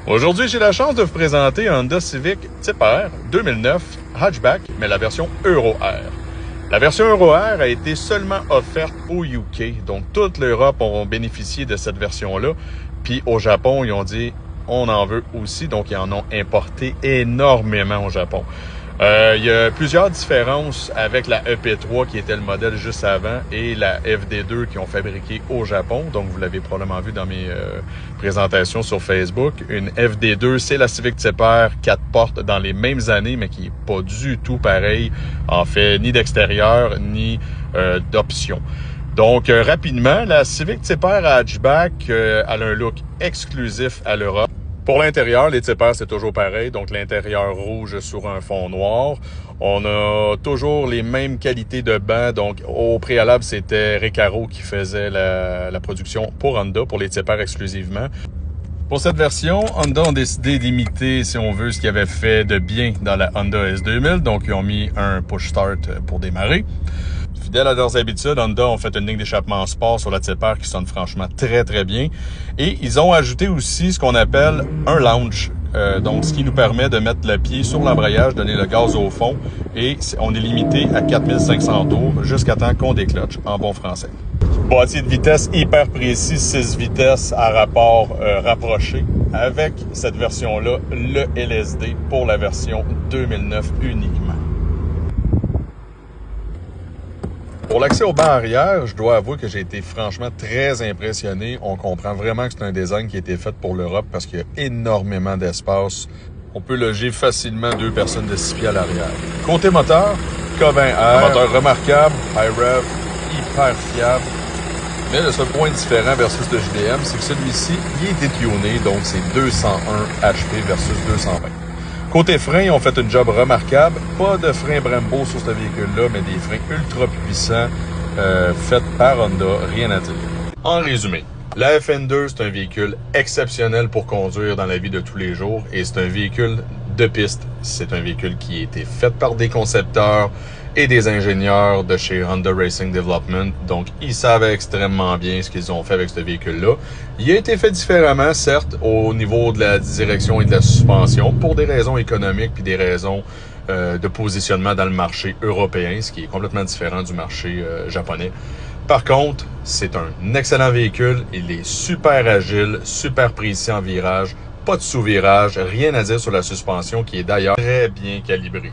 Aujourd'hui, j'ai la chance de vous présenter un Honda Civic Type R 2009 hatchback, mais la version Euro R. La version Euro R a été seulement offerte au UK, donc toute l'Europe auront bénéficié de cette version-là. Puis au Japon, ils ont dit on en veut aussi, donc ils en ont importé énormément au Japon. Il y a plusieurs différences avec la EP3 qui était le modèle juste avant et la FD2 qui ont fabriqué au Japon. Donc, vous l'avez probablement vu dans mes présentations sur Facebook. Une FD2, c'est la Civic Type R 4 portes dans les mêmes années, mais qui est pas du tout pareil, en fait, ni d'extérieur, ni d'option. Donc, rapidement, la Civic Type R hatchback a un look exclusif à l'Europe. Pour l'intérieur, les Type R, c'est toujours pareil. Donc, l'intérieur rouge sur un fond noir. On a toujours les mêmes qualités de banc. Donc, au préalable, c'était Recaro qui faisait la production pour Honda, pour les Type R exclusivement. Pour cette version, Honda ont décidé d'imiter, si on veut, ce qu'ils avaient fait de bien dans la Honda S2000. Donc, ils ont mis un push start pour démarrer. Fidèles à leurs habitudes, Honda ont fait une ligne d'échappement sport sur la Type R qui sonne franchement très très bien. Et ils ont ajouté aussi ce qu'on appelle un launch. Donc, ce qui nous permet de mettre le pied sur l'embrayage, donner le gaz au fond. Et on est limité à 4500 tours jusqu'à temps qu'on décloche, en bon français. Boîtier de vitesse hyper précis, 6 vitesses à rapport rapproché. Avec cette version-là, le LSD pour la version 2009 uniquement. Pour l'accès au banc arrière, je dois avouer que j'ai été franchement très impressionné. On comprend vraiment que c'est un design qui a été fait pour l'Europe parce qu'il y a énormément d'espace. On peut loger facilement 2 personnes de 6 pieds à l'arrière. Côté moteur, K20R, un moteur remarquable, high rev, hyper fiable. Mais le seul point différent versus le JDM, c'est que celui-ci, il est tuné, donc c'est 201 HP versus 220. Côté frein, ils ont fait une job remarquable. Pas de frein Brembo sur ce véhicule-là, mais des freins ultra puissants faits par Honda, rien à dire. En résumé, la FN2, c'est un véhicule exceptionnel pour conduire dans la vie de tous les jours et c'est un véhicule de piste. C'est un véhicule qui a été fait par des concepteurs et des ingénieurs de chez Honda Racing Development. Donc, ils savent extrêmement bien ce qu'ils ont fait avec ce véhicule-là. Il a été fait différemment, certes, au niveau de la direction et de la suspension, pour des raisons économiques puis des raisons de positionnement dans le marché européen, ce qui est complètement différent du marché japonais. Par contre, c'est un excellent véhicule. Il est super agile, super précis en virage, pas de sous-virage, rien à dire sur la suspension qui est d'ailleurs très bien calibrée.